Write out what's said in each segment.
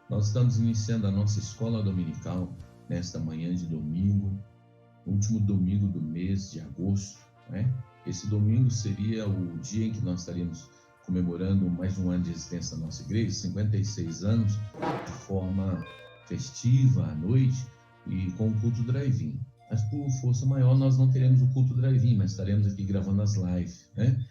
Nós estamos iniciando a nossa escola dominical nesta manhã de domingo, último domingo do mês de agosto, né? Esse domingo seria o dia em que nós estaríamos comemorando mais de um ano de existência da nossa igreja, 56 anos, de forma festiva à noite e com o culto drive-in. Mas por força maior nós não teremos o culto drive-in, mas estaremos aqui gravando as lives, né?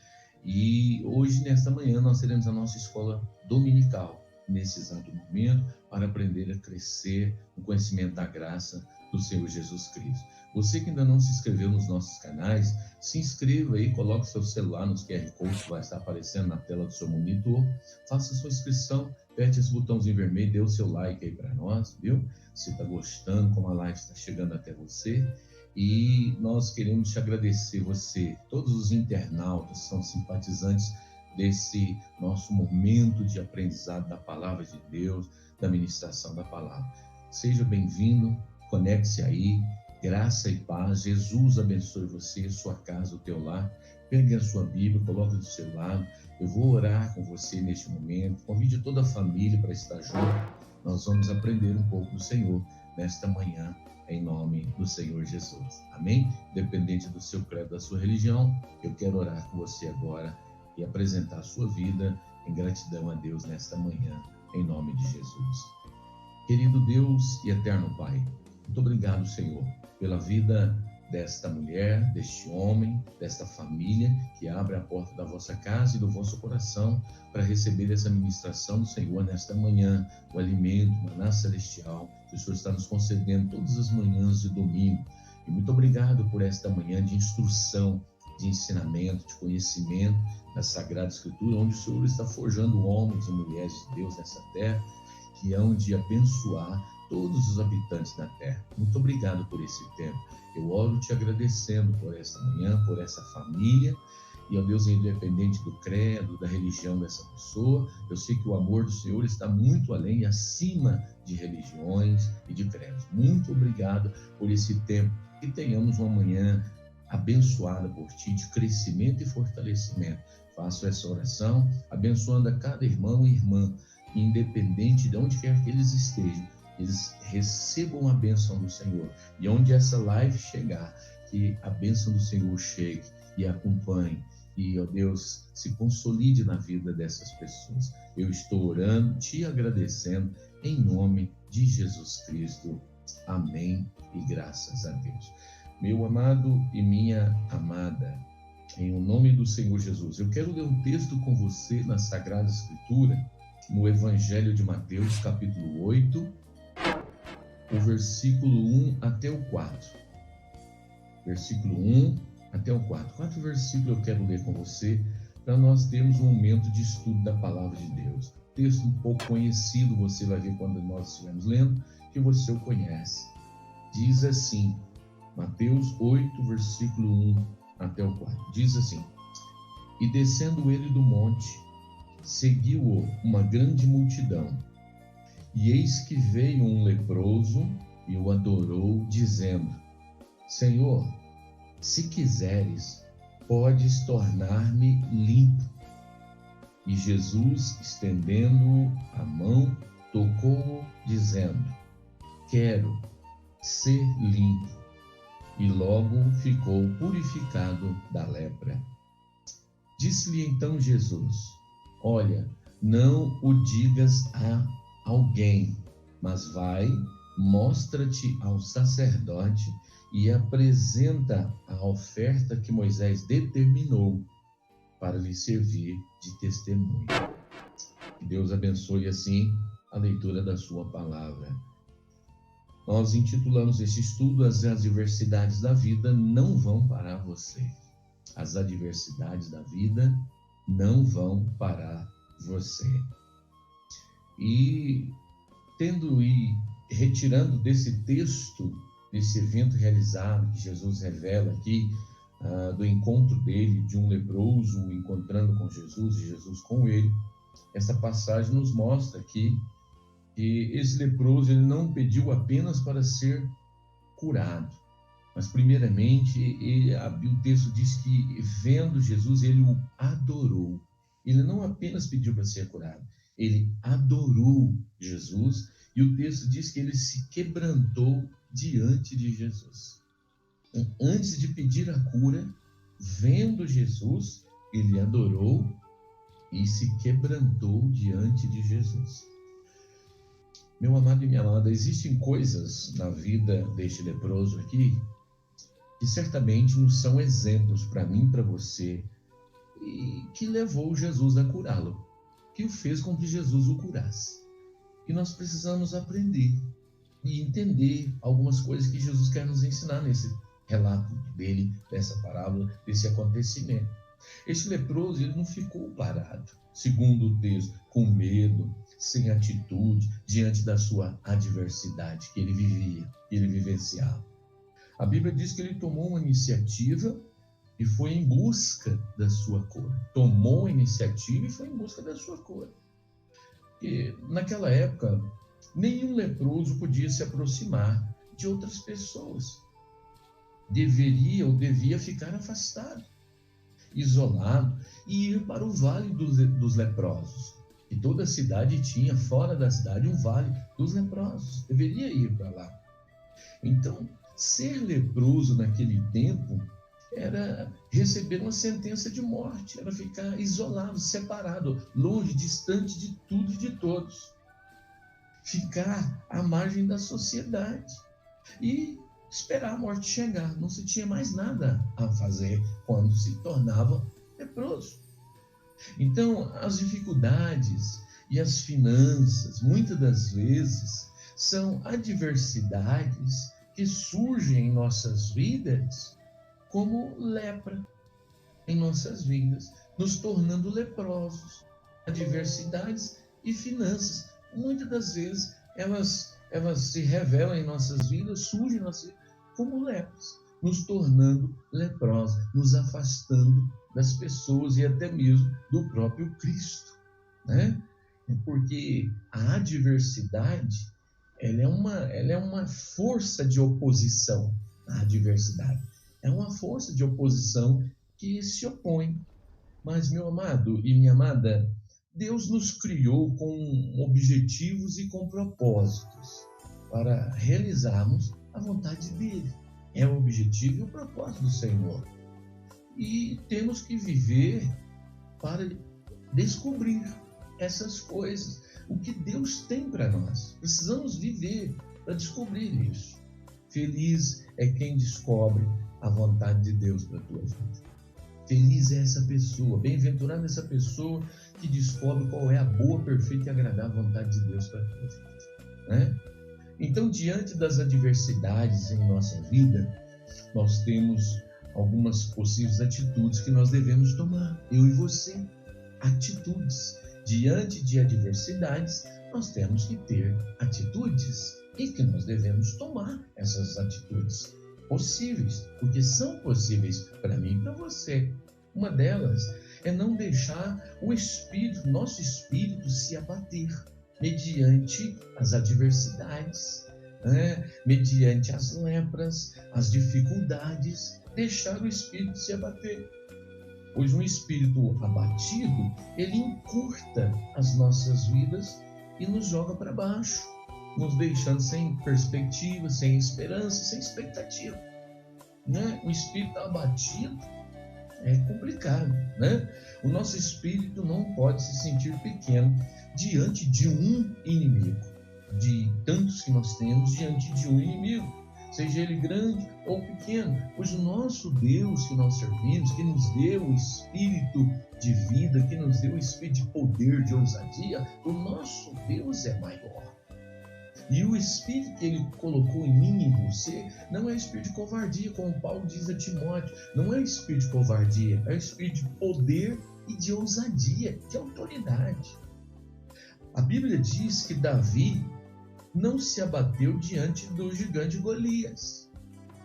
E hoje, nesta manhã, nós teremos a nossa escola dominical, nesse exato momento, para aprender a crescer no conhecimento da graça do Senhor Jesus Cristo. Você que ainda não se inscreveu nos nossos canais, se inscreva aí, coloque seu celular nos QR Code que vai estar aparecendo na tela do seu monitor, faça sua inscrição, aperte esse botãozinho vermelho, dê o seu like aí para nós, viu? Se está gostando, como a live está chegando até você. E nós queremos te agradecer, você, todos os internautas que são simpatizantes desse nosso momento de aprendizado da palavra de Deus, da ministração da palavra. Seja bem-vindo, conecte-se aí, graça e paz, Jesus abençoe você, sua casa, o teu lar. Pegue a sua Bíblia, coloque do seu lado, eu vou orar com você neste momento, convide toda a família para estar junto, nós vamos aprender um pouco do Senhor nesta manhã, em nome do Senhor Jesus. Amém? Dependente do seu credo, da sua religião, eu quero orar com você agora e apresentar a sua vida em gratidão a Deus nesta manhã, em nome de Jesus. Querido Deus e eterno Pai, muito obrigado, Senhor, pela vida desta mulher, deste homem, desta família que abre a porta da vossa casa e do vosso coração para receber essa ministração do Senhor nesta manhã, o alimento, o maná celestial que o Senhor está nos concedendo todas as manhãs de domingo. E muito obrigado por esta manhã de instrução, de ensinamento, de conhecimento da Sagrada Escritura, onde o Senhor está forjando homens e mulheres de Deus nessa terra, que hão de abençoar todos os habitantes da terra. Muito obrigado por esse tempo. Eu oro te agradecendo por esta manhã, por essa família, e, ó Deus, independente do credo, da religião dessa pessoa, eu sei que o amor do Senhor está muito além e acima de religiões e de credos. Muito obrigado por esse tempo, que tenhamos uma manhã abençoada por Ti, de crescimento e fortalecimento. Faço essa oração, abençoando a cada irmão e irmã, independente de onde quer que eles estejam, eles recebam a bênção do Senhor. E onde essa live chegar, que a bênção do Senhor chegue e acompanhe. E, ó Deus, se consolide na vida dessas pessoas. Eu estou orando, te agradecendo, em nome de Jesus Cristo. Amém e graças a Deus. Meu amado e minha amada, em o nome do Senhor Jesus, eu quero ler um texto com você na Sagrada Escritura, no Evangelho de Mateus, capítulo 8, o versículo 1 até o 4. Versículo 1 até o 4. 4 versículos eu quero ler com você, para nós termos um momento de estudo da palavra de Deus. Texto um pouco conhecido, você vai ver quando nós estivermos lendo, que você o conhece. Diz assim, Mateus 8, versículo 1 até o 4. Diz assim: E descendo ele do monte, seguiu-o uma grande multidão. E eis que veio um leproso e o adorou, dizendo: Senhor, se quiseres, podes tornar-me limpo. E Jesus, estendendo a mão, tocou-o, dizendo: Quero ser limpo. E logo ficou purificado da lepra. Disse-lhe então Jesus: Olha, não o digas a alguém, mas vai, mostra-te ao sacerdote e apresenta a oferta que Moisés determinou para lhe servir de testemunho. Que Deus abençoe assim a leitura da sua palavra. Nós intitulamos esse estudo: As adversidades da vida não vão parar você. As adversidades da vida não vão parar você. E tendo e retirando desse texto, desse evento realizado que Jesus revela aqui, do encontro dele, de um leproso encontrando com Jesus e Jesus com ele, essa passagem nos mostra aqui que esse leproso ele não pediu apenas para ser curado, mas primeiramente o texto diz que vendo Jesus ele o adorou. Ele não apenas pediu para ser curado, ele adorou Jesus, e o texto diz que ele se quebrantou diante de Jesus. Antes de pedir a cura, vendo Jesus, ele adorou e se quebrantou diante de Jesus. Meu amado e minha amada, existem coisas na vida deste leproso aqui que certamente não são exemplos para mim, para você, e que levou Jesus a curá-lo, que o fez com que Jesus o curasse. E nós precisamos aprender e entender algumas coisas que Jesus quer nos ensinar nesse relato dele, dessa parábola, desse acontecimento. Este leproso, ele não ficou parado, segundo o texto, com medo, sem atitude, diante da sua adversidade que ele vivia, que ele vivenciava. A Bíblia diz que ele tomou uma iniciativa e foi em busca da sua cura. Tomou a iniciativa e foi em busca da sua cura. E naquela época, nenhum leproso podia se aproximar de outras pessoas. Deveria ou devia ficar afastado, isolado, e ir para o vale dos leprosos. E toda a cidade tinha, fora da cidade, um vale dos leprosos. Deveria ir para lá. Então, ser leproso naquele tempo era receber uma sentença de morte, era ficar isolado, separado, longe, distante de tudo e de todos. Ficar à margem da sociedade e esperar a morte chegar. Não se tinha mais nada a fazer quando se tornava leproso. Então, as dificuldades e as finanças, muitas das vezes, são adversidades que surgem em nossas vidas como lepra em nossas vidas, nos tornando leprosos. Adversidades e finanças, muitas das vezes, elas se revelam em nossas vidas, surgem em nossas vidas como lepras, nos tornando leprosos, nos afastando das pessoas e até mesmo do próprio Cristo, né? Porque a adversidade, ela é uma força de oposição. A adversidade é uma força de oposição que se opõe. Mas, meu amado e minha amada, Deus nos criou com objetivos e com propósitos para realizarmos a vontade dele. É o objetivo e o propósito do Senhor. E temos que viver para descobrir essas coisas, o que Deus tem para nós. Precisamos viver para descobrir isso. Feliz é quem descobre a vontade de Deus para a tua vida. Feliz é essa pessoa, bem-aventurada essa pessoa que descobre qual é a boa, perfeita e agradável vontade de Deus para a tua vida, né? Então, diante das adversidades em nossa vida, nós temos algumas possíveis atitudes que nós devemos tomar, eu e você. Atitudes. Diante de adversidades, nós temos que ter atitudes e que nós devemos tomar essas atitudes possíveis, porque são possíveis para mim e para você. Uma delas é não deixar o espírito, nosso espírito, se abater mediante as adversidades, né? Mediante as lepras, as dificuldades, deixar o espírito se abater. Pois um espírito abatido, ele encurta as nossas vidas e nos joga para baixo, nos deixando sem perspectiva, sem esperança, sem expectativa, né? O espírito abatido é complicado, né? O nosso espírito não pode se sentir pequeno diante de um inimigo, de tantos que nós temos diante de um inimigo, seja ele grande ou pequeno, pois o nosso Deus que nós servimos, que nos deu o espírito de vida, que nos deu o espírito de poder, de ousadia, o nosso Deus é maior. E o espírito que ele colocou em mim e em você não é espírito de covardia, como Paulo diz a Timóteo, não é espírito de covardia, é espírito de poder e de ousadia, de autoridade. A Bíblia diz que Davi não se abateu diante do gigante Golias.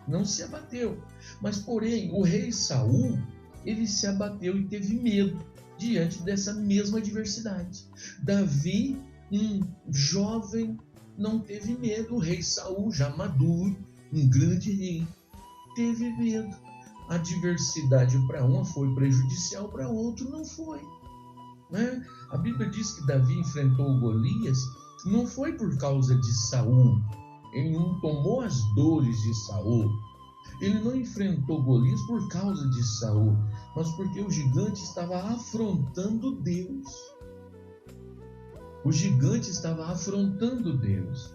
Não se abateu. Mas, porém, o rei Saul, ele se abateu e teve medo diante dessa mesma adversidade. Davi, um jovem, não teve medo. O rei Saul, já maduro, um grande rei, teve medo. A adversidade para um foi prejudicial, para outro não foi. né? A Bíblia diz que Davi enfrentou Golias, não foi por causa de Saul, ele não tomou as dores de Saul, ele não enfrentou Golias por causa de Saul, mas porque o gigante estava afrontando Deus. O gigante estava afrontando Deus.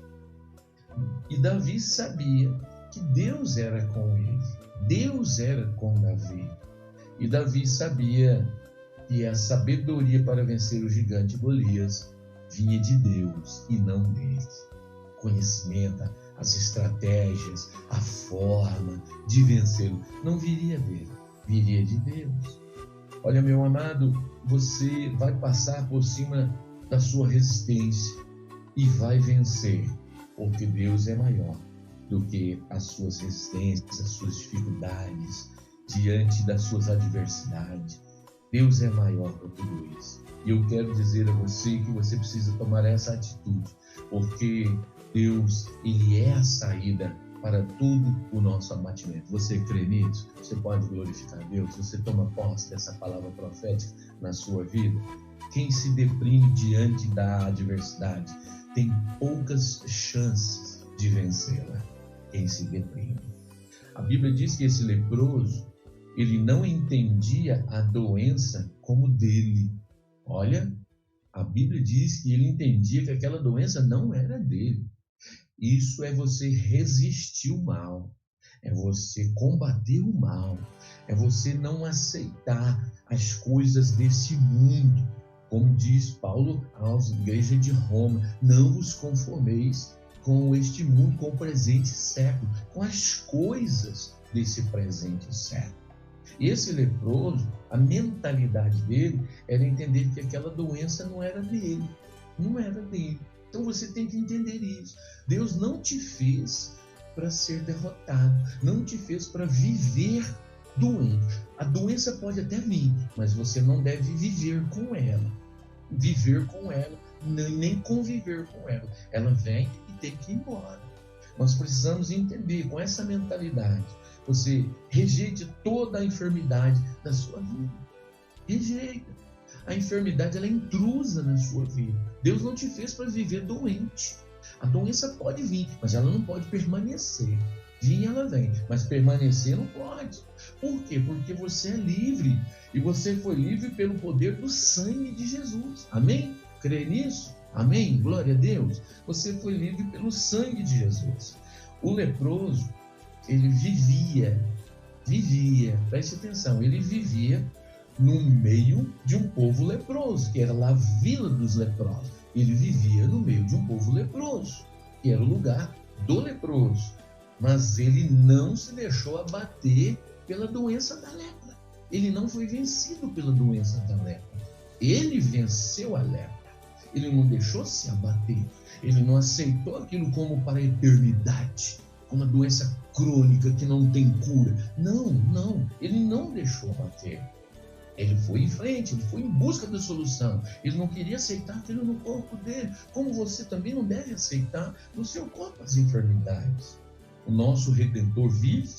E Davi sabia que Deus era com ele. Deus era com Davi. E Davi sabia que a sabedoria para vencer o gigante Golias vinha de Deus e não dele. Conhecimento, as estratégias, a forma de vencê-lo não viria dele, viria de Deus. Olha, meu amado, você vai passar por cima da sua resistência e vai vencer, porque Deus é maior do que as suas resistências, as suas dificuldades, diante das suas adversidades. Deus é maior do que tudo isso. E eu quero dizer a você que você precisa tomar essa atitude, porque Deus, Ele é a saída para todo o nosso abatimento. Você crê nisso? Você pode glorificar a Deus? Você toma posse dessa palavra profética na sua vida? Quem se deprime diante da adversidade tem poucas chances de vencê-la. Quem se deprime. A Bíblia diz que esse leproso, ele não entendia a doença como dele. Olha, a Bíblia diz que ele entendia que aquela doença não era dele. Isso é você resistir o mal, é você combater o mal, é você não aceitar as coisas desse mundo. Como diz Paulo às igrejas de Roma, não vos conformeis com este mundo, com o presente século, com as coisas desse presente século. Esse leproso, a mentalidade dele era entender que aquela doença não era dele, não era dele. Então você tem que entender isso. Deus não te fez para ser derrotado, não te fez para viver doente. A doença pode até vir, mas você não deve viver com ela. Viver com ela, nem conviver com ela. Ela vem e tem que ir embora. Nós precisamos entender, com essa mentalidade, você rejeite toda a enfermidade da sua vida. Rejeita. A enfermidade, ela é intrusa na sua vida. Deus não te fez para viver doente. A doença pode vir, mas ela não pode permanecer. Vir, ela vem, mas permanecer não pode. Por quê? Porque você é livre. E você foi livre pelo poder do sangue de Jesus. Amém? Crê nisso? Amém? Glória a Deus. Você foi livre pelo sangue de Jesus. O leproso, ele vivia, preste atenção, ele vivia no meio de um povo leproso, que era lá a vila dos leprosos. Ele vivia no meio de um povo leproso, que era o lugar do leproso. Mas ele não se deixou abater pela doença da lepra. Ele não foi vencido pela doença da lepra. Ele venceu a lepra. Ele não deixou se abater. Ele não aceitou aquilo como para a eternidade, como uma doença crônica que não tem cura. Não. Ele não deixou abater. Ele foi em frente, ele foi em busca da solução. Ele não queria aceitar aquilo no corpo dele, como você também não deve aceitar no seu corpo as enfermidades. O nosso Redentor vive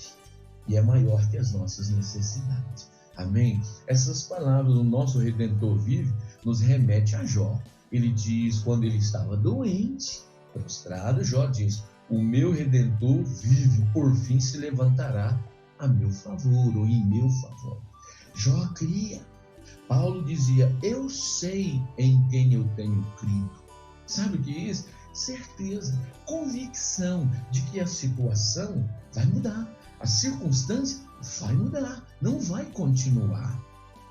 e é maior que as nossas necessidades. Amém? Essas palavras, o nosso Redentor vive, nos remete a Jó. Ele diz, quando ele estava doente, prostrado, Jó diz, o meu Redentor vive, por fim se levantará a meu favor, ou em meu favor. Jó cria. Paulo dizia, eu sei em quem eu tenho crido. Sabe o que é isso? Certeza, convicção de que a situação vai mudar. A circunstância vai mudar, não vai continuar.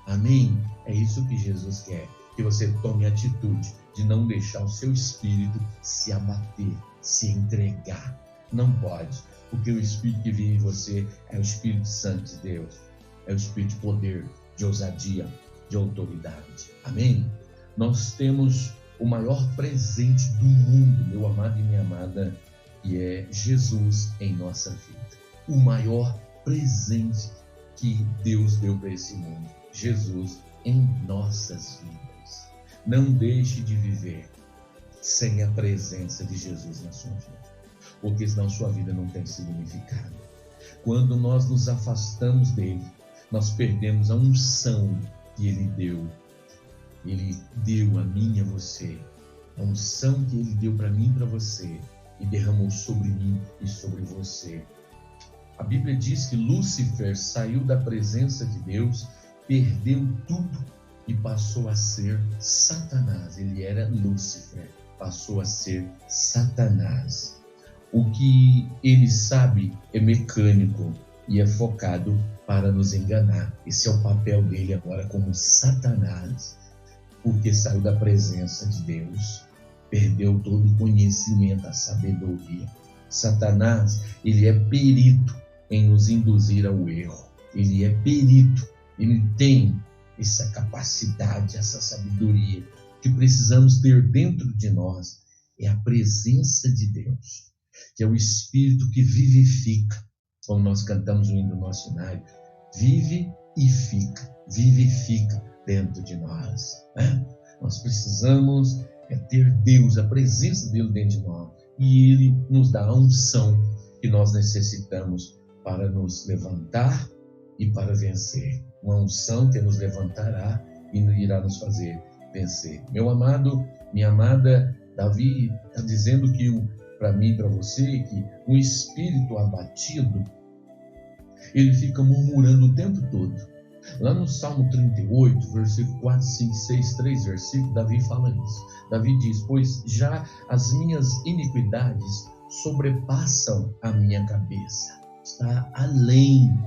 Amém? É isso que Jesus quer, que você tome a atitude de não deixar o seu espírito se abater, se entregar. Não pode, porque o Espírito que vive em você é o Espírito Santo de Deus. É o Espírito de poder, de ousadia, de autoridade. Amém? Nós temos o maior presente do mundo, meu amado e minha amada, que é Jesus em nossa vida. O maior presente que Deus deu para esse mundo. Jesus em nossas vidas. Não deixe de viver sem a presença de Jesus na sua vida, porque senão sua vida não tem significado. Quando nós nos afastamos dele, nós perdemos a unção que ele deu. Ele deu a mim e a você, a unção que Ele deu para mim e para você, e derramou sobre mim e sobre você. A Bíblia diz que Lúcifer saiu da presença de Deus, perdeu tudo e passou a ser Satanás. Ele era Lúcifer, passou a ser Satanás. O que ele sabe é mecânico e é focado para nos enganar. Esse é o papel dele agora como Satanás, porque saiu da presença de Deus, perdeu todo o conhecimento, a sabedoria. Satanás, ele é perito em nos induzir ao erro. Ele é perito, ele tem essa capacidade, essa sabedoria que precisamos ter dentro de nós. É a presença de Deus, que é o Espírito que vivifica, como nós cantamos no hino do nosso cenário, vive e vivifica dentro de nós. Nós precisamos ter Deus, a presença dele dentro de nós, e ele nos dá a unção que nós necessitamos para nos levantar e para vencer. Uma unção que nos levantará e irá nos fazer vencer. Meu amado, minha amada, Davi está dizendo que para mim e para você, que um espírito abatido, ele fica murmurando o tempo todo. Lá no Salmo 38, versículo 4, 5, 6, 3 versículos, Davi fala isso. Davi diz: pois já as minhas iniquidades sobrepassam a minha cabeça. Está além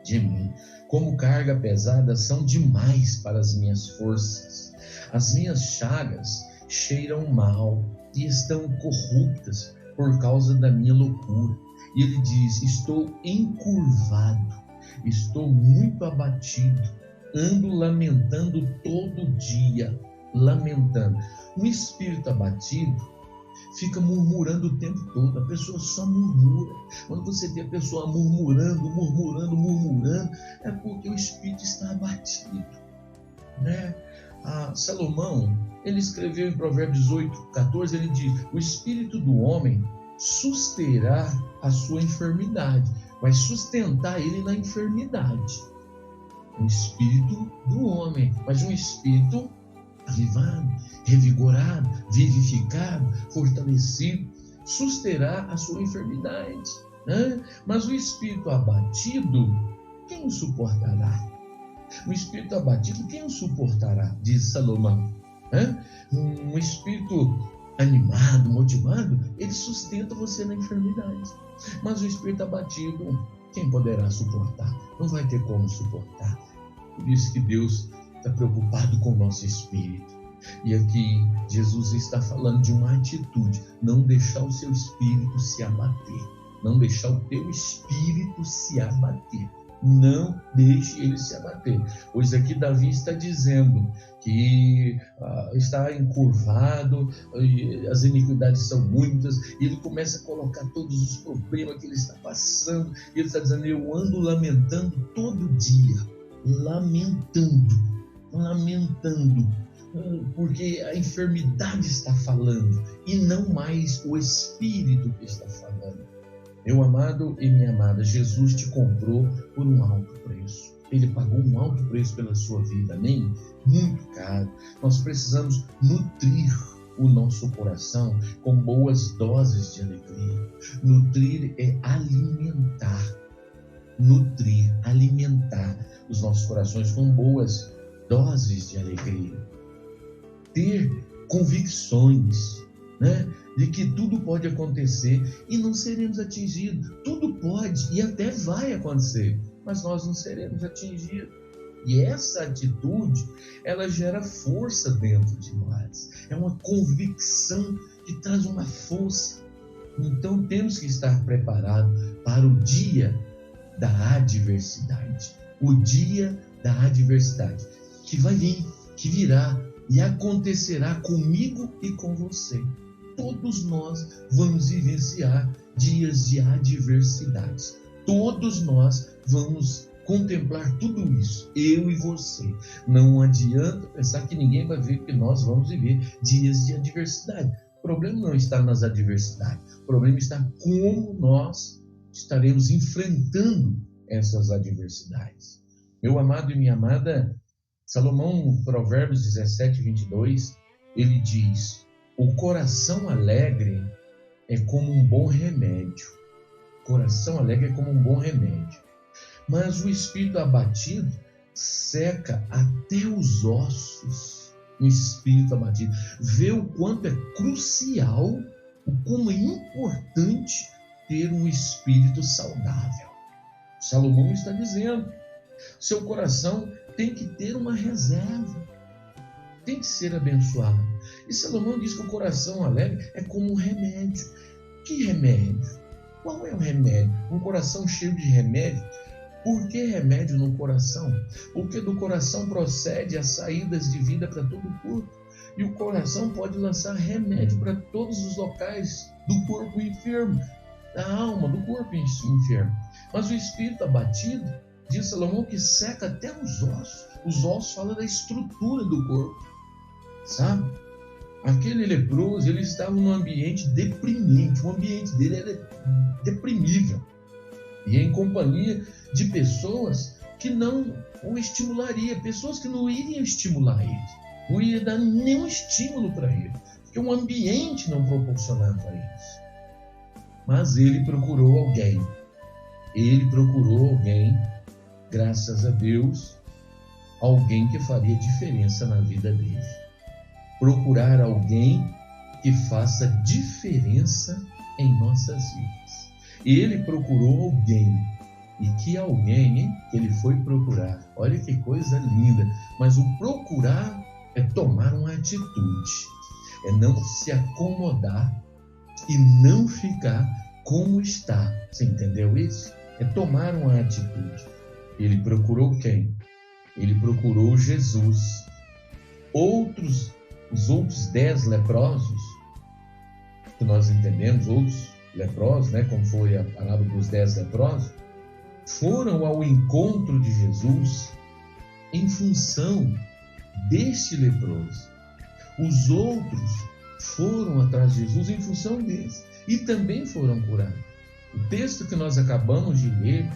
de mim. Como carga pesada são demais para as minhas forças. As minhas chagas cheiram mal e estão corruptas por causa da minha loucura. E ele diz: estou encurvado, estou muito abatido, ando lamentando todo dia, lamentando. Um espírito abatido fica murmurando o tempo todo, a pessoa só murmura. Quando você vê a pessoa murmurando, é porque o espírito está abatido, né? Salomão, ele escreveu em Provérbios 18:14, ele diz: o espírito do homem susterá a sua enfermidade, vai sustentar ele na enfermidade. O espírito do homem, mas um espírito avivado, revigorado, vivificado, fortalecido, susterá a sua enfermidade, né? Mas o espírito abatido, quem o suportará? O espírito abatido, quem o suportará? Diz Salomão, né? Um espírito animado, motivado, ele sustenta você na enfermidade. Mas o espírito abatido, quem poderá suportar? Não vai ter como suportar. Por isso que Deus está preocupado com o nosso espírito. E aqui Jesus está falando de uma atitude: não deixar o seu espírito se abater. Não deixar o teu espírito se abater. Não deixe ele se abater. Pois aqui Davi está dizendo que está encurvado, as iniquidades são muitas, e ele começa a colocar todos os problemas que ele está passando, e ele está dizendo: eu ando lamentando todo dia, lamentando, porque a enfermidade está falando, e não mais o espírito que está falando. Meu amado e minha amada, Jesus te comprou por um alto preço. Ele pagou um alto preço pela sua vida, amém? Muito caro. Nós precisamos nutrir o nosso coração com boas doses de alegria. Nutrir é alimentar. Nutrir, alimentar os nossos corações com boas doses de alegria. Ter convicções, né, de que tudo pode acontecer e não seremos atingidos. Tudo pode e até vai acontecer, mas nós não seremos atingidos. E essa atitude, ela gera força dentro de nós. É uma convicção que traz uma força. Então temos que estar preparados para o dia da adversidade. O dia da adversidade que vai vir, que virá e acontecerá comigo e com você. Todos nós vamos vivenciar dias de adversidades. Todos nós vamos contemplar tudo isso, eu e você. Não adianta pensar que ninguém vai ver que nós vamos viver dias de adversidade. O problema não está nas adversidades, o problema está como nós estaremos enfrentando essas adversidades. Meu amado e minha amada, Salomão, Provérbios 17, 22, ele diz: o coração alegre é como um bom remédio. Coração alegre é como um bom remédio. Mas o espírito abatido seca até os ossos. O espírito abatido. Vê o quanto é crucial, o como é importante ter um espírito saudável. Salomão está dizendo: seu coração tem que ter uma reserva, tem que ser abençoado. E Salomão diz que o coração alegre é como um remédio. Que remédio? Qual é o remédio? Um coração cheio de remédio. Por que remédio no coração? Porque do coração procede as saídas de vida para todo o corpo. E o coração pode lançar remédio para todos os locais do corpo enfermo, da alma, do corpo enfermo. Mas o espírito abatido, diz Salomão, que seca até os ossos. Os ossos falam da estrutura do corpo, sabe? Aquele leproso, ele estava num ambiente deprimente, o ambiente dele era deprimível. E em companhia de pessoas que não o estimularia, pessoas que não iriam estimular ele, não ia dar nenhum estímulo para ele, porque o ambiente não proporcionava isso. Mas ele procurou alguém, graças a Deus, alguém que faria diferença na vida dele. Procurar alguém que faça diferença em nossas vidas. Ele procurou alguém, e que alguém que ele foi procurar, olha que coisa linda, mas o procurar é tomar uma atitude, é não se acomodar e não ficar como está. Você entendeu isso? É tomar uma atitude. Ele procurou quem? Ele procurou Jesus. Os outros 10 leprosos, que nós entendemos, outros leprosos, né, como foi a palavra dos 10 leprosos, foram ao encontro de Jesus em função deste leproso. Os outros foram atrás de Jesus em função deles e também foram curados. O texto que nós acabamos de ler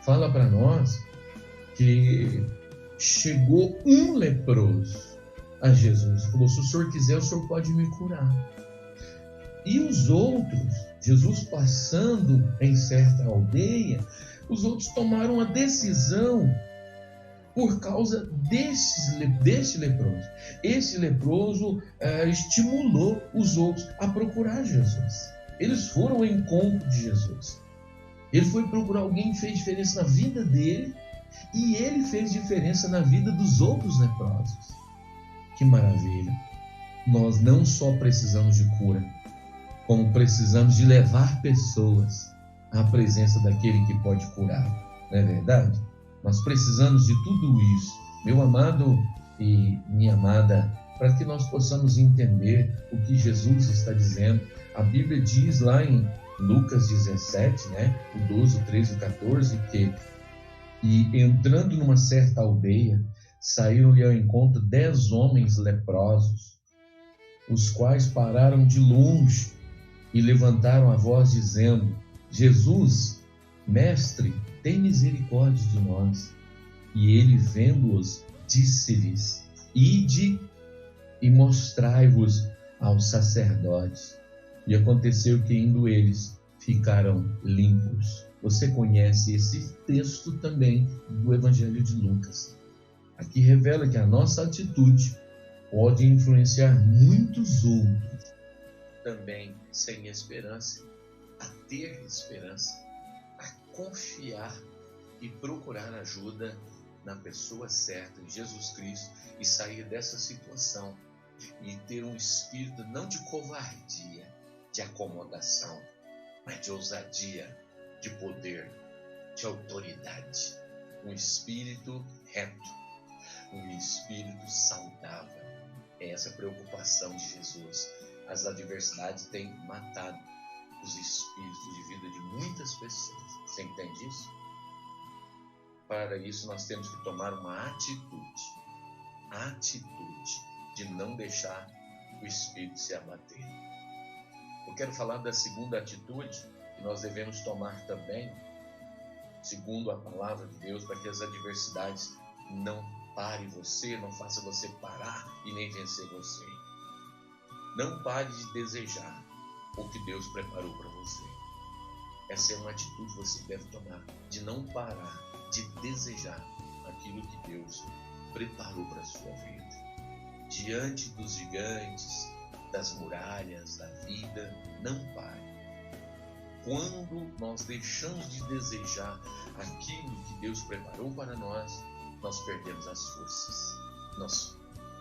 fala para nós que chegou um leproso a Jesus, falou: se o senhor quiser, o senhor pode me curar. E os outros, Jesus passando em certa aldeia, os outros tomaram a decisão por causa deste leproso. Esse leproso estimulou os outros a procurar Jesus. Eles foram ao encontro de Jesus. Ele foi procurar alguém que fez diferença na vida dele e ele fez diferença na vida dos outros leprosos. Que maravilha! Nós não só precisamos de cura, como precisamos de levar pessoas à presença daquele que pode curar. Não é verdade? Nós precisamos de tudo isso, meu amado e minha amada, para que nós possamos entender o que Jesus está dizendo. A Bíblia diz lá em Lucas 17, né, o 12, o 13 e o 14, que entrando numa certa aldeia, saíram-lhe ao encontro 10 homens leprosos, os quais pararam de longe e levantaram a voz dizendo: Jesus, mestre, tem misericórdia de nós. E ele, vendo-os, disse-lhes: ide e mostrai-vos aos sacerdotes. E aconteceu que, indo eles, ficaram limpos. Você conhece esse texto também do Evangelho de Lucas. Aqui revela que a nossa atitude pode influenciar muitos outros também sem esperança, a ter esperança, a confiar e procurar ajuda na pessoa certa, em Jesus Cristo, e sair dessa situação e ter um espírito não de covardia, de acomodação, mas de ousadia, de poder, de autoridade, um espírito reto, um espírito saudável. É essa a preocupação de Jesus. As adversidades têm matado os espíritos de vida de muitas pessoas. Você entende isso? Para isso nós temos que tomar uma atitude de não deixar o espírito se abater. Eu quero falar da segunda atitude que nós devemos tomar também, segundo a palavra de Deus, para que as adversidades não pare você, não faça você parar e nem vencer você. Não pare de desejar o que Deus preparou para você. Essa é uma atitude que você deve tomar, de não parar de desejar aquilo que Deus preparou para a sua vida. Diante dos gigantes, das muralhas da vida, não pare. Quando nós deixamos de desejar aquilo que Deus preparou para nós, nós perdemos as forças. Nós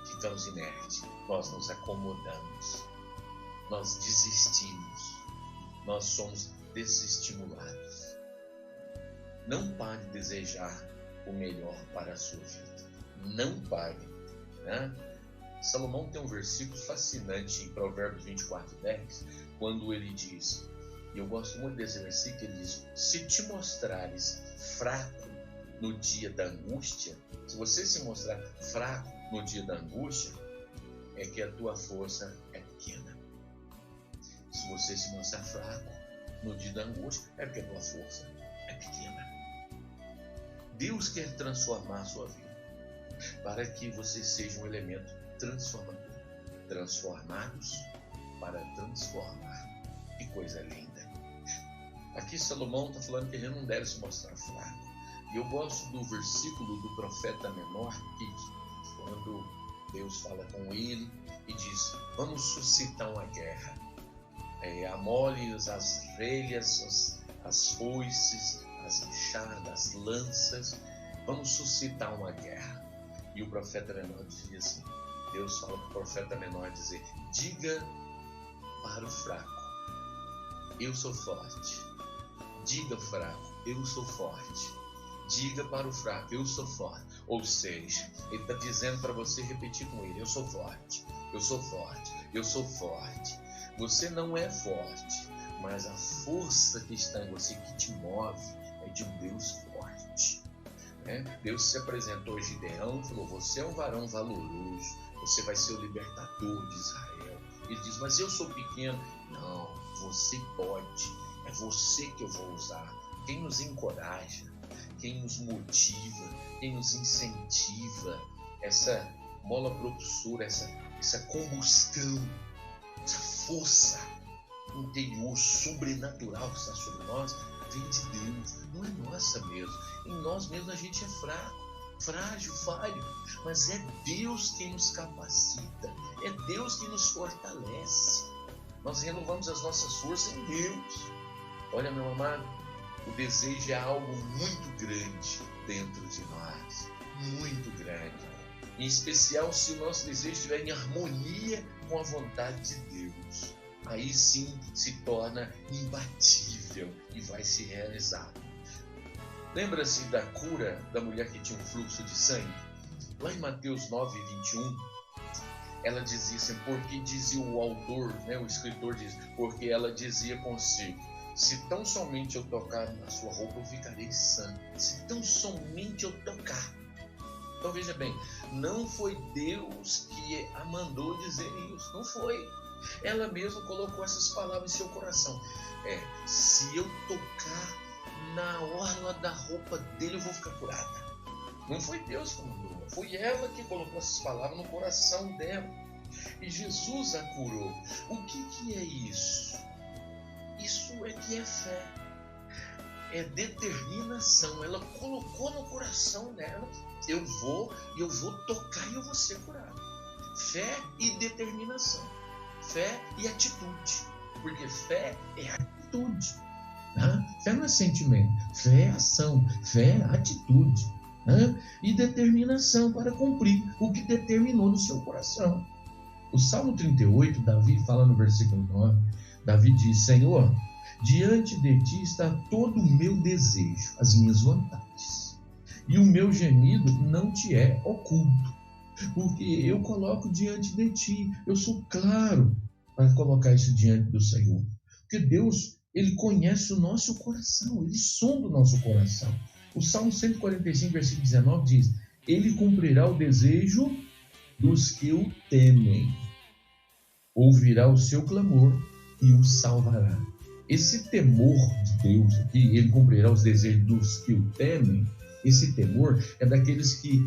ficamos inertes, nós nos acomodamos, nós desistimos, nós somos desestimulados. Não pare de desejar o melhor para a sua vida. Não pare, né? Salomão tem um versículo fascinante em Provérbios 24:10, quando ele diz, e eu gosto muito desse versículo, ele diz: se te mostrares fraco no dia da angústia, se você se mostrar fraco no dia da angústia, é que a tua força é pequena. Se você se mostrar fraco no dia da angústia, é porque a tua força é pequena. Deus quer transformar a sua vida, para que você seja um elemento transformador. Transformados para transformar. Que coisa linda. Aqui Salomão está falando que ele não deve se mostrar fraco. E eu gosto do versículo do profeta menor, que quando Deus fala com ele e diz: vamos suscitar uma guerra. Amole as relhas, as foices, as enxadas, as lanças. Vamos suscitar uma guerra. E o profeta menor dizia assim, Deus fala para o profeta menor dizer: diga para o fraco, eu sou forte. Diga fraco, eu sou forte. Diga para o fraco, eu sou forte. Ou seja, ele está dizendo para você repetir com ele: eu sou forte, eu sou forte, eu sou forte. Você não é forte, mas a força que está em você, que te move, é de um Deus forte. Deus se apresentou a Gideão e falou: você é um varão valoroso, você vai ser o libertador de Israel. Ele diz: mas eu sou pequeno. Não, você pode, é você que eu vou usar. Quem nos encoraja, quem nos motiva, quem nos incentiva, essa mola propulsora, essa combustão, essa força interior sobrenatural que está sobre nós, vem de Deus, não é nossa mesmo. Em nós mesmos a gente é fraco, frágil, falho, mas é Deus quem nos capacita, é Deus quem nos fortalece. Nós renovamos as nossas forças em Deus. Olha, meu amado, o desejo é algo muito grande dentro de nós, muito grande. Em especial se o nosso desejo estiver em harmonia com a vontade de Deus. Aí sim se torna imbatível e vai se realizar. Lembra-se da cura da mulher que tinha um fluxo de sangue? Lá em Mateus 9:21, ela dizia assim, porque dizia o autor, o escritor diz, porque ela dizia consigo: se tão somente eu tocar na sua roupa, eu ficarei sã. Se tão somente eu tocar. Então veja bem, não foi Deus que a mandou dizer isso, não foi. Ela mesma colocou essas palavras em seu coração. Se eu tocar na orla da roupa dele, eu vou ficar curada. Não foi Deus que mandou, foi ela que colocou essas palavras no coração dela. E Jesus a curou. O que é isso? Isso é que é fé. É determinação. Ela colocou no coração dela: eu vou tocar e eu vou ser curado. Fé e determinação. Fé e atitude. Porque fé é atitude. Fé não é sentimento. Fé é ação. Fé é atitude. E determinação para cumprir o que determinou no seu coração. O Salmo 38, Davi fala no versículo 9. Davi diz: Senhor, diante de ti está todo o meu desejo, as minhas vontades. E o meu gemido não te é oculto, porque eu coloco diante de ti. Eu sou claro para colocar isso diante do Senhor. Porque Deus, Ele conhece o nosso coração, Ele sonda o nosso coração. O Salmo 145, versículo 19 diz: Ele cumprirá o desejo dos que o temem, ouvirá o seu clamor e o salvará. Esse temor de Deus aqui, Ele cumprirá os desejos dos que o temem. Esse temor é daqueles que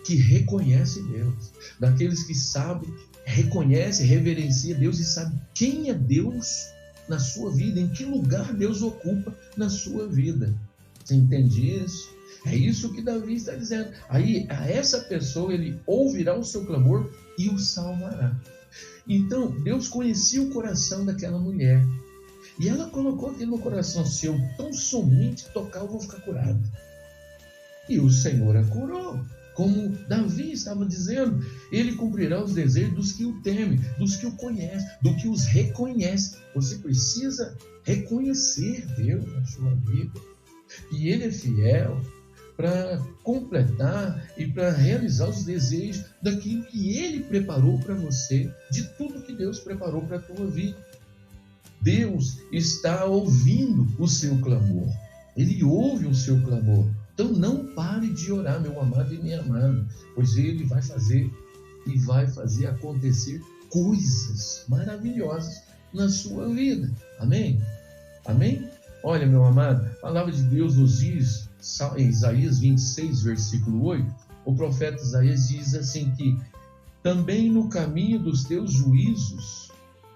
que reconhece Deus, daqueles que sabem, reconhece, reverencia Deus e sabe quem é Deus na sua vida, em que lugar Deus ocupa na sua vida. Você entende isso? É isso que Davi está dizendo. Aí, a essa pessoa, ele ouvirá o seu clamor e o salvará. Então, Deus conhecia o coração daquela mulher. E ela colocou aquilo no coração: se eu tão somente tocar, eu vou ficar curado. E o Senhor a curou. Como Davi estava dizendo, ele cumprirá os desejos dos que o temem, dos que o conhecem, do que os reconhece. Você precisa reconhecer Deus na sua vida. E Ele é fiel para completar e para realizar os desejos daquilo que Ele preparou para você, de tudo que Deus preparou para a tua vida. Deus está ouvindo o seu clamor. Ele ouve o seu clamor. Então não pare de orar, meu amado e minha amada, pois Ele vai fazer e vai fazer acontecer coisas maravilhosas na sua vida. Amém? Amém? Olha, meu amado, a palavra de Deus nos diz, em Isaías 26, versículo 8, o profeta Isaías diz assim que também no caminho dos teus juízos,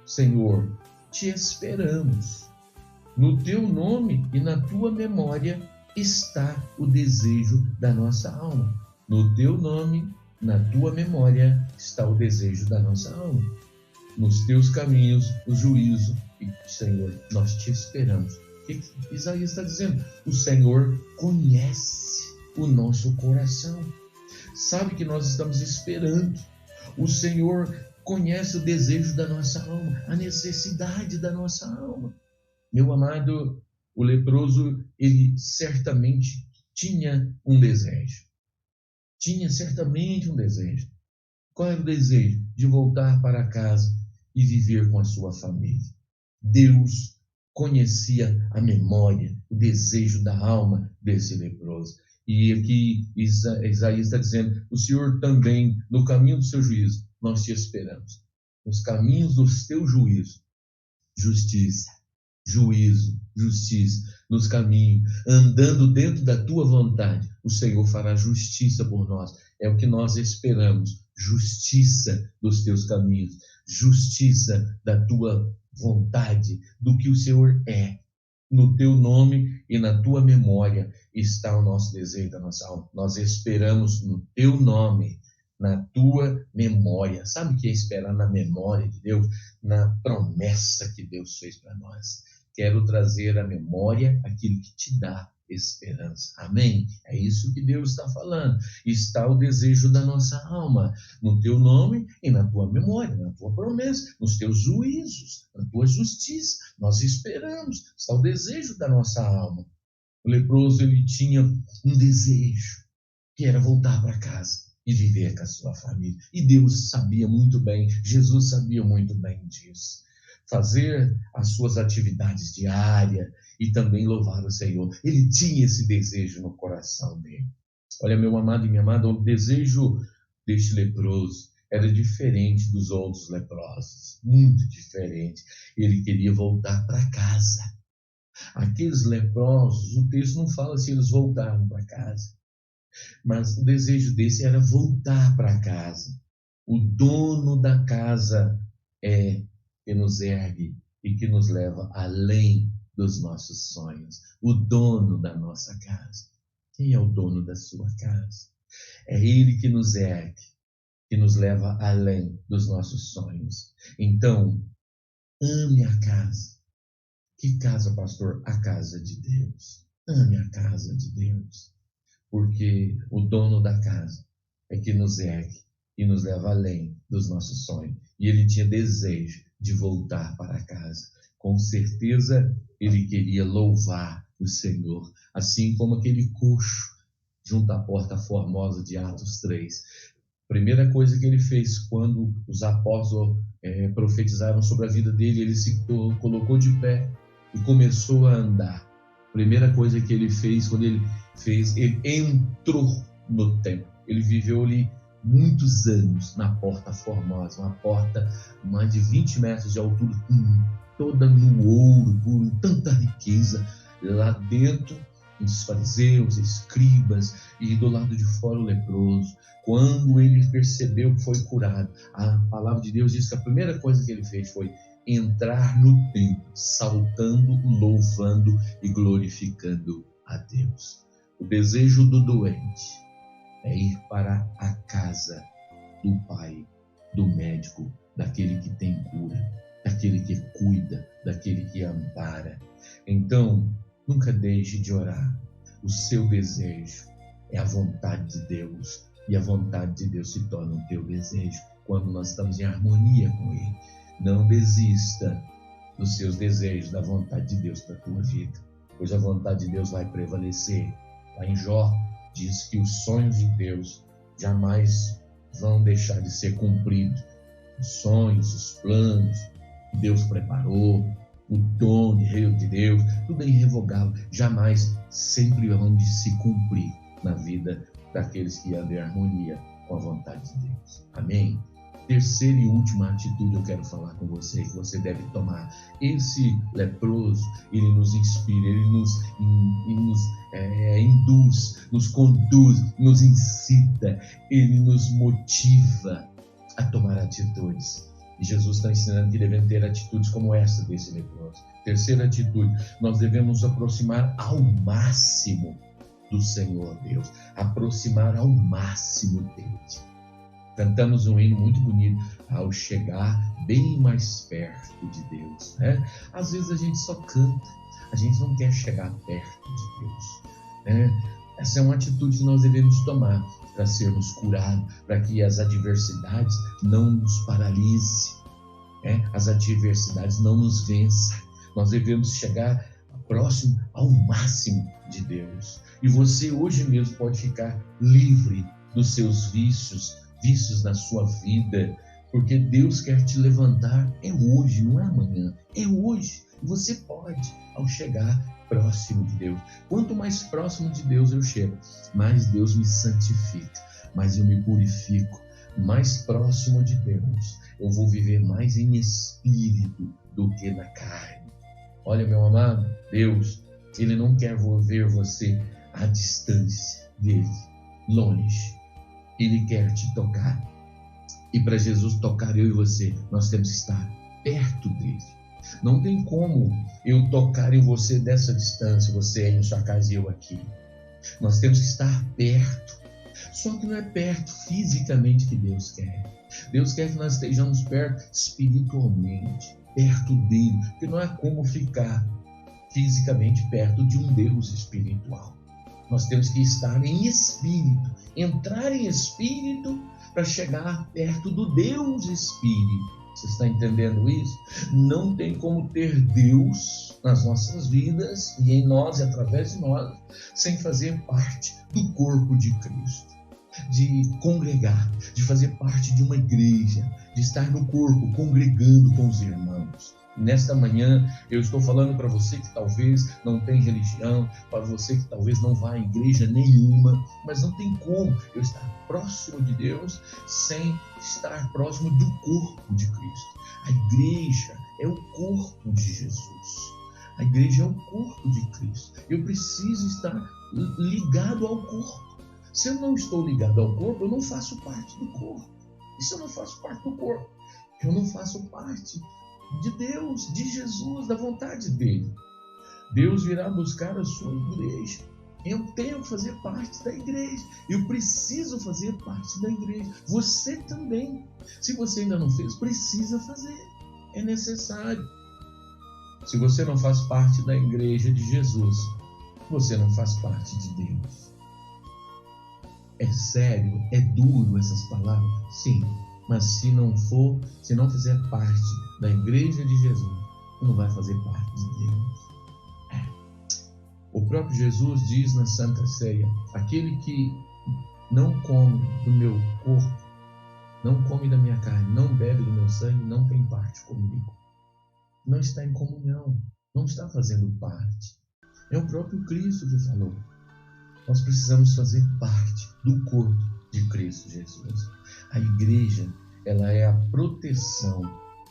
Senhor, te esperamos. No teu nome e na tua memória está o desejo da nossa alma. No teu nome, na tua memória, está o desejo da nossa alma. Nos teus caminhos, o juízo. E, Senhor, nós te esperamos. O que Isaías está dizendo? O Senhor conhece o nosso coração. Sabe que nós estamos esperando. O Senhor conhece o desejo da nossa alma, a necessidade da nossa alma. Meu amado, o leproso, ele certamente tinha um desejo. Tinha certamente um desejo. Qual era o desejo? De voltar para casa e viver com a sua família. Deus conhecia a memória, o desejo da alma desse leproso. E aqui Isaías está dizendo, o Senhor também, no caminho do seu juízo, nós te esperamos. Nos caminhos dos teus juízos, justiça. Juízo, justiça, nos caminhos, andando dentro da tua vontade, o Senhor fará justiça por nós. É o que nós esperamos, justiça dos teus caminhos, justiça da tua vontade, do que o Senhor é. No teu nome e na tua memória está o nosso desejo da nossa alma. Nós esperamos no teu nome, na tua memória. Sabe o que é esperar na memória de Deus? Na promessa que Deus fez para nós. Quero trazer à memória aquilo que te dá esperança. Amém? É isso que Deus está falando. Está o desejo da nossa alma, no teu nome e na tua memória, na tua promessa, nos teus juízos, na tua justiça. Nós esperamos. Está o desejo da nossa alma. O leproso, ele tinha um desejo, que era voltar para casa e viver com a sua família. E Deus sabia muito bem, Jesus sabia muito bem disso. Fazer as suas atividades diárias e também louvar o Senhor. Ele tinha esse desejo no coração dele. Olha, meu amado e minha amada, o desejo deste leproso era diferente dos outros leprosos, muito diferente. Ele queria voltar para casa. Aqueles leprosos, o texto não fala se eles voltaram para casa, mas o desejo desse era voltar para casa. O dono da casa é que nos ergue e que nos leva além dos nossos sonhos. O dono da nossa casa. Quem é o dono da sua casa? É Ele que nos ergue, que nos leva além dos nossos sonhos. Então, ame a casa. Que casa, pastor? A casa de Deus. Ame a casa de Deus. Porque o dono da casa é que nos ergue e nos leva além dos nossos sonhos. E ele tinha desejo de voltar para casa. Com certeza, ele queria louvar o Senhor, assim como aquele coxo junto à porta formosa de Atos 3. Primeira coisa que ele fez quando os apóstolos profetizaram sobre a vida dele, ele se colocou de pé e começou a andar. Primeira coisa que ele fez, quando ele entrou no templo. Ele viveu ali muitos anos na porta formosa, uma porta mais de 20 metros de altura, toda no ouro, por tanta riqueza lá dentro. os fariseus, escribas e do lado de fora o leproso. Quando ele percebeu que foi curado, a palavra de Deus diz que a primeira coisa que ele fez foi entrar no templo, saltando, louvando e glorificando a Deus. O desejo do doente é ir para a casa do Pai, do médico, daquele que tem cura, daquele que cuida, daquele que ampara. Então, nunca deixe de orar. O seu desejo é a vontade de Deus, e a vontade de Deus se torna o teu desejo quando nós estamos em harmonia com Ele. Não desista dos seus desejos, da vontade de Deus para a tua vida, pois a vontade de Deus vai prevalecer. Lá em Jó diz que os sonhos de Deus jamais vão deixar de ser cumpridos. Os sonhos, os planos que Deus preparou, o dom de Deus, tudo é irrevogável, jamais, sempre vão de se cumprir na vida daqueles que andam em harmonia com a vontade de Deus. Amém? Terceira e última atitude eu quero falar com você, que você deve tomar. Esse leproso, ele nos inspira, ele nos induz, nos conduz, nos incita, ele nos motiva a tomar atitudes. E Jesus está ensinando que devemos ter atitudes como essa desse leproso. Terceira atitude, nós devemos aproximar ao máximo do Senhor Deus, aproximar ao máximo dele. Cantamos um hino muito bonito, ao chegar bem mais perto de Deus, né? Às vezes a gente só canta, a gente não quer chegar perto de Deus, né? Essa é uma atitude que nós devemos tomar para sermos curados, para que as adversidades não nos paralisem, né? As adversidades não nos vençam. Nós devemos chegar próximo ao máximo de Deus. E você hoje mesmo pode ficar livre dos seus vícios na sua vida, porque Deus quer te levantar. É hoje, não é amanhã, é hoje. E você pode, ao chegar próximo de Deus. Quanto mais próximo de Deus eu chego, mais Deus me santifica, mais eu me purifico. Mais próximo de Deus, eu vou viver mais em espírito do que na carne. Olha, meu amado, Deus, Ele não quer ver você à distância dele, longe. Ele quer te tocar. E para Jesus tocar eu e você, nós temos que estar perto dele. Não tem como eu tocar em você dessa distância, você aí em sua casa e eu aqui. Nós temos que estar perto. Só que não é perto fisicamente que Deus quer. Deus quer que nós estejamos perto espiritualmente, perto dele. Porque não é como ficar fisicamente perto de um Deus espiritual. Nós temos que estar em espírito, entrar em espírito para chegar perto do Deus Espírito. Você está entendendo isso? Não tem como ter Deus nas nossas vidas e em nós e através de nós, sem fazer parte do corpo de Cristo. De congregar, de fazer parte de uma igreja, de estar no corpo, congregando com os irmãos. Nesta manhã, eu estou falando para você que talvez não tem religião, para você que talvez não vá à igreja nenhuma, mas não tem como eu estar próximo de Deus sem estar próximo do corpo de Cristo. A igreja é o corpo de Jesus. A igreja é o corpo de Cristo. Eu preciso estar ligado ao corpo. Se eu não estou ligado ao corpo, eu não faço parte do corpo. E se eu não faço parte do corpo, eu não faço parte de Deus, de Jesus, da vontade dele. Deus virá buscar a sua igreja. Eu tenho que fazer parte da igreja. Eu preciso fazer parte da igreja. Você também. Se você ainda não fez, precisa fazer. É necessário. Se você não faz parte da igreja de Jesus, você não faz parte de Deus. É sério, é duro essas palavras? Sim. Mas se não fizer parte da igreja de Jesus, não vai fazer parte de Deus. O próprio Jesus diz na Santa Ceia: aquele que não come do meu corpo, não come da minha carne, não bebe do meu sangue, não tem parte comigo. Não está em comunhão, não está fazendo parte. É o próprio Cristo que falou. Nós precisamos fazer parte do corpo de Cristo Jesus. A igreja, ela é a proteção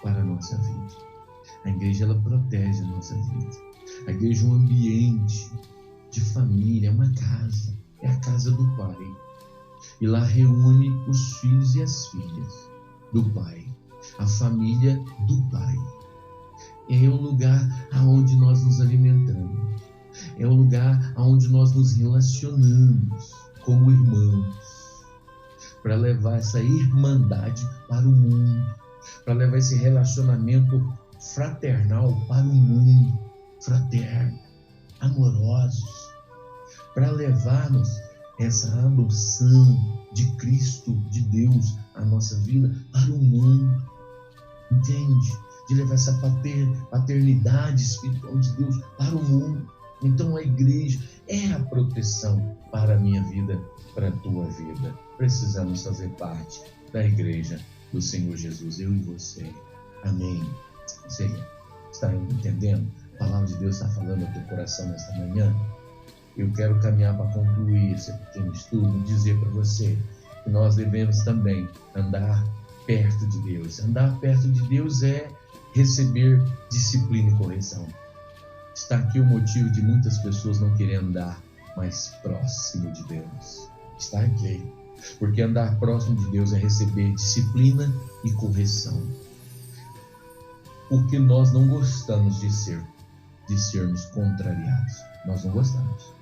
para a nossa vida. A igreja, ela protege a nossa vida. A igreja é um ambiente de família, é uma casa, é a casa do Pai. E lá reúne os filhos e as filhas do Pai, a família do Pai. É o lugar aonde nós nos alimentamos, é o lugar aonde nós nos relacionamos como irmãos, para levar essa irmandade para o mundo, para levar esse relacionamento fraternal para o mundo, fraterno, amorosos, para levarmos essa adoção de Cristo, de Deus, à nossa vida para o mundo, entende? De levar essa paternidade espiritual de Deus para o mundo. Então a igreja é a proteção para a minha vida, para a tua vida. Precisamos fazer parte da igreja do Senhor Jesus, eu e você. Amém. Você está entendendo? A palavra de Deus está falando ao teu coração nesta manhã. Eu quero caminhar para concluir esse pequeno estudo, dizer para você que nós devemos também andar perto de Deus. Andar perto de Deus é receber disciplina e correção. Está aqui o motivo de muitas pessoas não querem andar mais próximo de Deus. Está aqui. Porque andar próximo de Deus é receber disciplina e correção. Porque nós não gostamos de sermos contrariados. Nós não gostamos.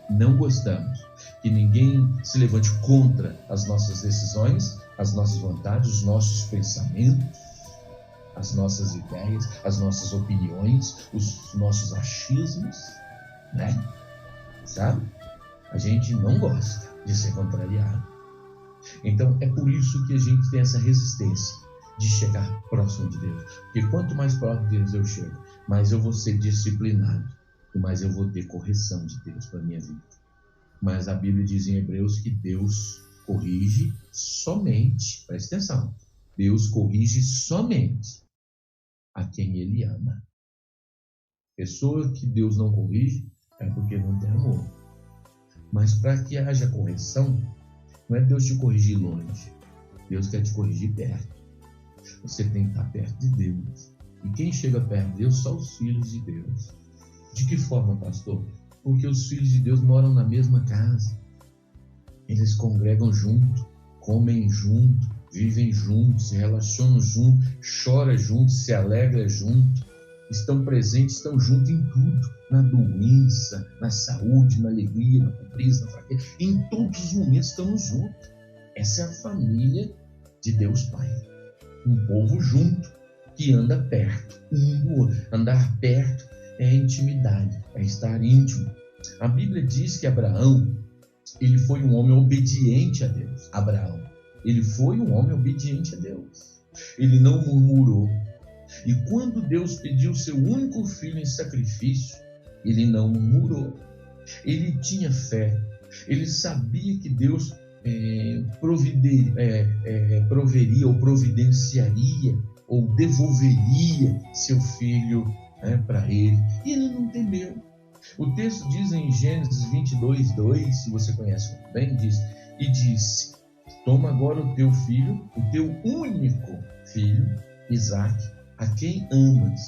Não gostamos que ninguém se levante contra as nossas decisões, as nossas vontades, os nossos pensamentos, as nossas ideias, as nossas opiniões, os nossos achismos, né? Sabe? A gente não gosta de ser contrariado. Então é por isso que a gente tem essa resistência de chegar próximo de Deus. Porque quanto mais próximo de Deus eu chego, mais eu vou ser disciplinado e mais eu vou ter correção de Deus para a minha vida. Mas a Bíblia diz em Hebreus que Deus corrige somente, presta atenção, Deus corrige somente a quem Ele ama. Pessoa que Deus não corrige é porque não tem amor. Mas para que haja correção, não é Deus te corrigir longe. Deus quer te corrigir perto. Você tem que estar perto de Deus. E quem chega perto de Deus? Só os filhos de Deus. De que forma, pastor? Porque os filhos de Deus moram na mesma casa. Eles congregam junto, comem junto, vivem juntos, se relacionam junto, choram junto, se alegram junto, estão presentes, estão juntos em tudo, na doença, na saúde, na alegria, na pobreza, na fraqueza, em todos os momentos estamos juntos. Essa é a família de Deus Pai, um povo junto, que anda perto, um do outro. Andar perto é intimidade, é estar íntimo. A Bíblia diz que Abraão, ele foi um homem obediente a Deus. Abraão, ele foi um homem obediente a Deus. Ele não murmurou. E quando Deus pediu seu único filho em sacrifício, ele não murmurou. Ele tinha fé. Ele sabia que Deus proveria ou providenciaria ou devolveria seu filho para ele. E ele não temeu. O texto diz em Gênesis 22:2, se você conhece muito bem, diz: e disse: toma agora o teu filho, o teu único filho, Isaque, a quem amas,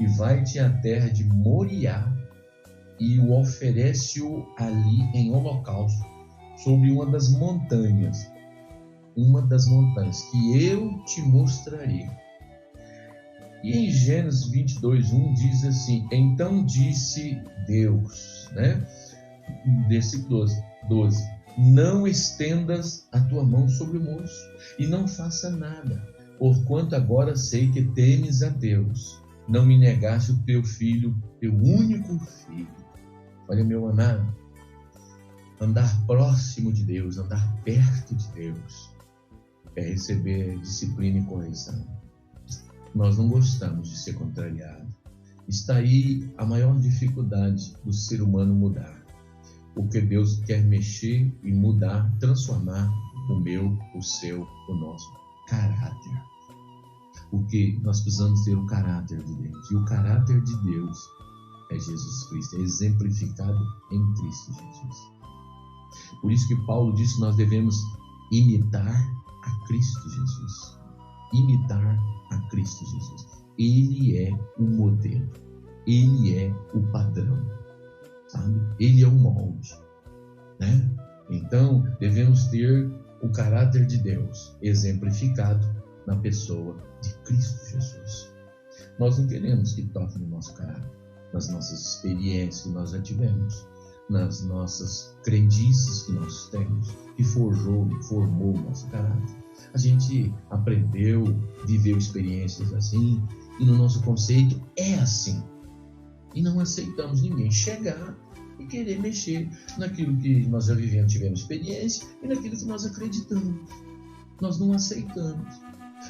e vai-te à terra de Moriá e o oferece-o ali em holocausto, sobre uma das montanhas que eu te mostrarei. E em Gênesis 22:1 diz assim: então disse Deus, versículo 12, não estendas a tua mão sobre o moço e não faça nada, porquanto agora sei que temes a Deus, não me negaste o teu filho, teu único filho. Olha, meu amado, andar próximo de Deus, andar perto de Deus, é receber disciplina e correção. Nós não gostamos de ser contrariado. Está aí a maior dificuldade do ser humano mudar. Porque Deus quer mexer e mudar, transformar o meu, o seu, o nosso caráter. Porque nós precisamos ter o caráter de Deus. E o caráter de Deus é Jesus Cristo, é exemplificado em Cristo Jesus. Por isso que Paulo diz que nós devemos imitar a Cristo Jesus. Imitar a Cristo Jesus. Ele é o modelo. Ele é o padrão. sabe? Ele é o molde, né? Então, devemos ter o caráter de Deus exemplificado na pessoa de Cristo Jesus. Nós não queremos que toque no nosso caráter, nas nossas experiências que nós já tivemos, nas nossas crendices que nós temos, que forjou e formou o nosso caráter. A gente aprendeu, viveu experiências assim, e no nosso conceito é assim. E não aceitamos ninguém chegar e querer mexer naquilo que nós já vivemos, tivemos experiência, e naquilo que nós acreditamos. Nós não aceitamos.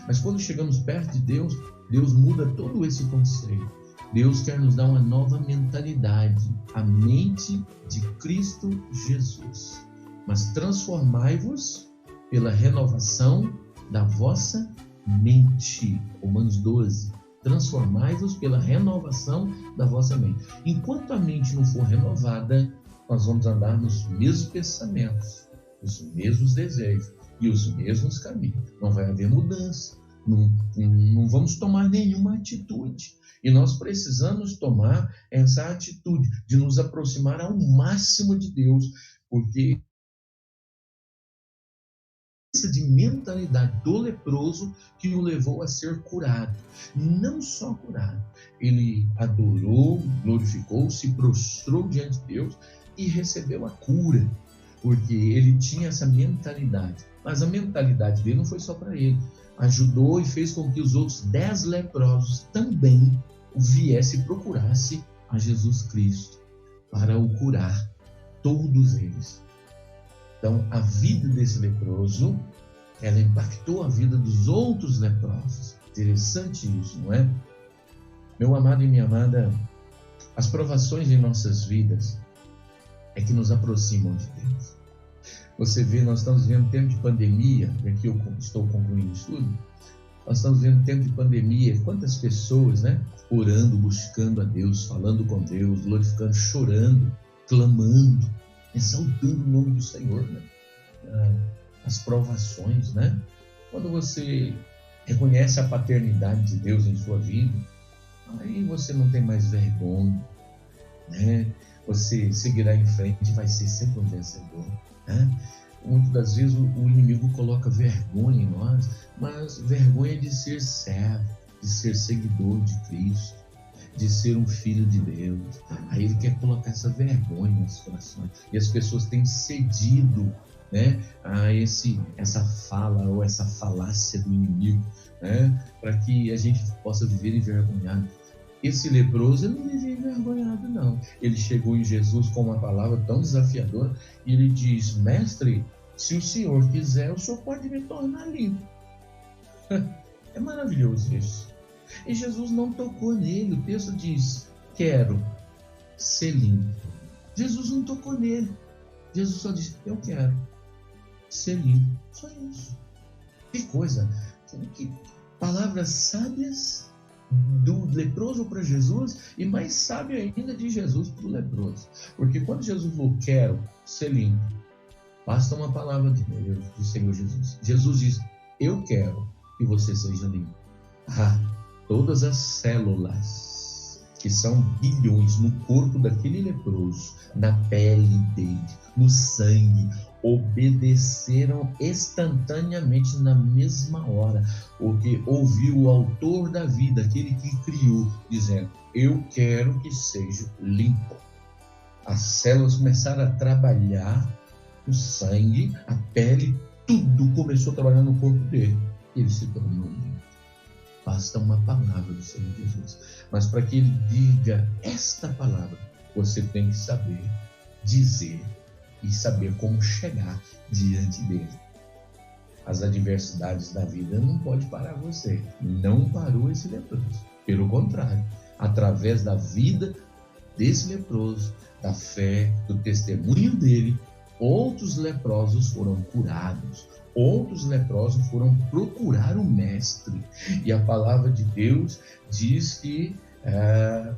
Mas quando chegamos perto de Deus, Deus muda todo esse conceito. Deus quer nos dar uma nova mentalidade, a mente de Cristo Jesus. Mas transformai-vos pela renovação da vossa mente. Romanos 12. Transformai-vos pela renovação da vossa mente. Enquanto a mente não for renovada, nós vamos andar nos mesmos pensamentos, os mesmos desejos e os mesmos caminhos. Não vai haver mudança. Não vamos tomar nenhuma atitude. E nós precisamos tomar essa atitude de nos aproximar ao máximo de Deus, porque de mentalidade do leproso que o levou a ser curado. Não só curado, ele adorou, glorificou, se prostrou diante de Deus e recebeu a cura, porque ele tinha essa mentalidade. Mas a mentalidade dele não foi só para ele. Ajudou e fez com que os outros 10 leprosos também viessem e procurassem a Jesus Cristo para o curar, todos eles. Então, a vida desse leproso, ela impactou a vida dos outros leprosos. Interessante isso, não é? Meu amado e minha amada, as provações em nossas vidas é que nos aproximam de Deus. Você vê, nós estamos vivendo tempo de pandemia, e aqui eu estou concluindo o estudo, nós estamos vivendo tempo de pandemia, quantas pessoas, né? Orando, buscando a Deus, falando com Deus, glorificando, chorando, clamando, exaltando o nome do Senhor, né? As provações, né? Quando você reconhece a paternidade de Deus em sua vida, aí você não tem mais vergonha, né? Você seguirá em frente, vai ser sempre um vencedor, né? Muitas das vezes o inimigo coloca vergonha em nós, mas vergonha de ser servo, de ser seguidor de Cristo, de ser um filho de Deus. Aí ele quer colocar essa vergonha nos nossos corações. E as pessoas têm cedido, né, a essa fala ou essa falácia do inimigo, né, para que a gente possa viver envergonhado. Esse leproso, ele não vivia envergonhado, não. Ele chegou em Jesus com uma palavra tão desafiadora e ele diz: mestre, se o Senhor quiser, o Senhor pode me tornar limpo. É maravilhoso isso. E Jesus não tocou nele. O texto diz: quero ser limpo. Jesus não tocou nele. Jesus só disse: eu quero ser limpo. Só isso. Que coisa. Que palavras sábias do leproso para Jesus e mais sábio ainda de Jesus para o leproso. Porque quando Jesus falou: quero ser limpo, basta uma palavra de Deus, do Senhor Jesus. Jesus diz: eu quero que você seja limpo. Todas as células, que são bilhões no corpo daquele leproso, na pele dele, no sangue, obedeceram instantaneamente na mesma hora, porque ouviu o autor da vida, aquele que criou, dizendo: eu quero que seja limpo. As células começaram a trabalhar, o sangue, a pele, tudo começou a trabalhar no corpo dele. Ele se tornou limpo. Basta uma palavra do Senhor Jesus. Mas para que ele diga esta palavra, você tem que saber dizer e saber como chegar diante dele. As adversidades da vida não podem parar você. Não parou esse leproso. Pelo contrário, através da vida desse leproso, da fé, do testemunho dele, outros leprosos foram curados. Outros leprosos foram procurar o mestre. E a palavra de Deus diz que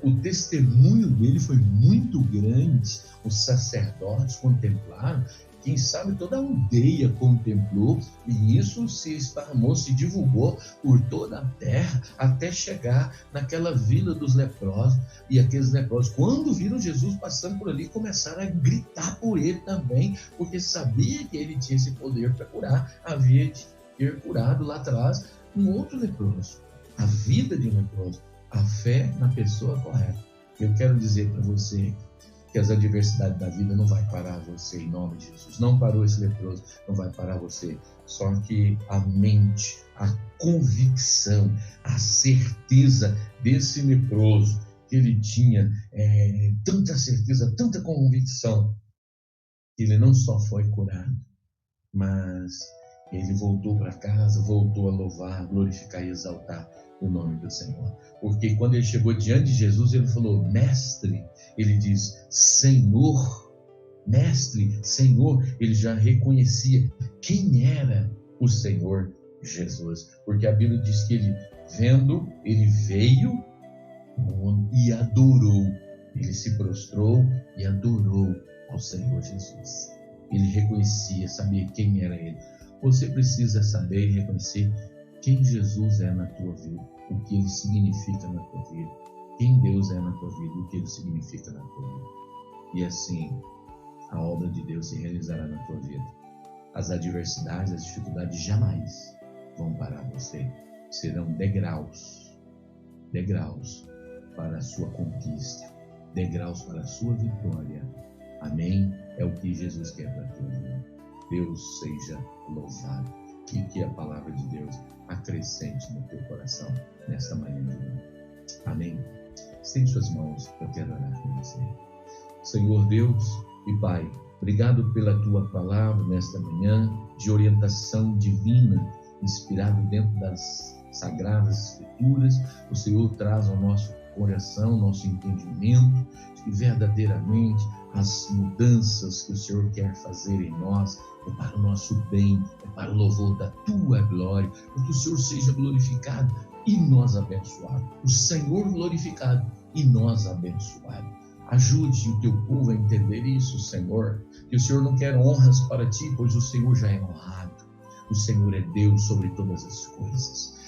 o testemunho dele foi muito grande. Os sacerdotes contemplaram Quem sabe toda a aldeia contemplou, e isso se esparramou, se divulgou por toda a terra, até chegar naquela vila dos leprosos. E aqueles leprosos, quando viram Jesus passando por ali, começaram a gritar por ele também, porque sabia que ele tinha esse poder para curar. Havia de ter curado lá atrás um outro leproso. A vida de um leproso, a fé na pessoa correta. Eu quero dizer para você que as adversidades da vida não vai parar você, em nome de Jesus. Não parou esse leproso, não vai parar você. Só que a mente, a convicção, a certeza desse leproso, que ele tinha tanta certeza, tanta convicção, que ele não só foi curado, mas ele voltou para casa, voltou a louvar, glorificar e exaltar o nome do Senhor. Porque quando ele chegou diante de Jesus, ele falou, mestre, ele diz, Senhor, mestre, Senhor, ele já reconhecia quem era o Senhor Jesus. Porque a Bíblia diz que ele, vendo, ele veio e adorou. Ele se prostrou e adorou ao Senhor Jesus. Ele reconhecia, sabia quem era ele. Você precisa saber e reconhecer quem Jesus é na tua vida, o que ele significa na tua vida, quem Deus é na tua vida, o que ele significa na tua vida. E assim, a obra de Deus se realizará na tua vida. As adversidades, as dificuldades jamais vão parar você. Serão degraus para a sua conquista, degraus para a sua vitória. Amém? É o que Jesus quer para a tua vida. Deus seja louvado e que a palavra de Deus acrescente no teu coração nesta manhã de domingo. Amém? Estende suas mãos, eu quero orar com você. Senhor Deus e Pai, obrigado pela tua palavra nesta manhã de orientação divina, inspirado dentro das sagradas escrituras. O Senhor traz ao nosso coração, nosso entendimento, que verdadeiramente as mudanças que o Senhor quer fazer em nós é para o nosso bem, é para o louvor da tua glória, para que o Senhor seja glorificado e nós abençoado. O Senhor glorificado e nós abençoado. Ajude o teu povo a entender isso, Senhor, que o Senhor não quer honras para ti, pois o Senhor já é honrado. O Senhor é Deus sobre todas as coisas.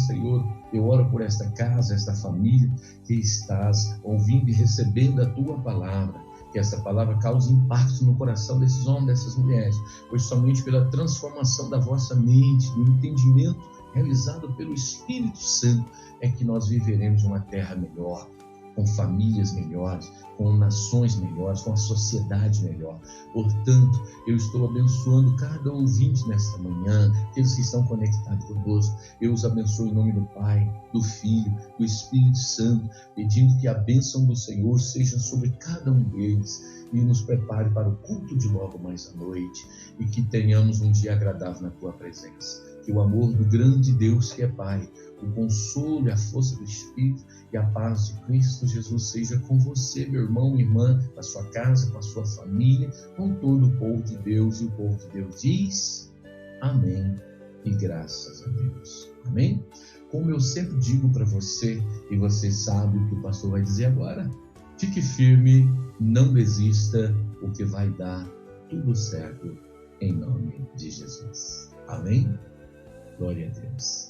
Senhor, eu oro por esta casa, esta família que estás ouvindo e recebendo a tua palavra. Que essa palavra cause impacto no coração desses homens, dessas mulheres, pois somente pela transformação da vossa mente, do entendimento realizado pelo Espírito Santo, é que nós viveremos uma terra melhor, com famílias melhores, com nações melhores, com a sociedade melhor. Portanto, eu estou abençoando cada ouvinte nesta manhã, aqueles que estão conectados conosco. Eu os abençoo em nome do Pai, do Filho, do Espírito Santo, pedindo que a bênção do Senhor seja sobre cada um deles e nos prepare para o culto de logo mais à noite e que tenhamos um dia agradável na tua presença. Que o amor do grande Deus que é Pai, o consolo e a força do Espírito e a paz de Cristo Jesus seja com você, meu irmão, minha irmã, na sua casa, com a sua família, com todo o povo de Deus. E o povo de Deus diz amém e graças a Deus. Amém? Como eu sempre digo para você, e você sabe o que o pastor vai dizer agora, fique firme, não desista, porque vai dar tudo certo em nome de Jesus. Amém? Glória a Deus.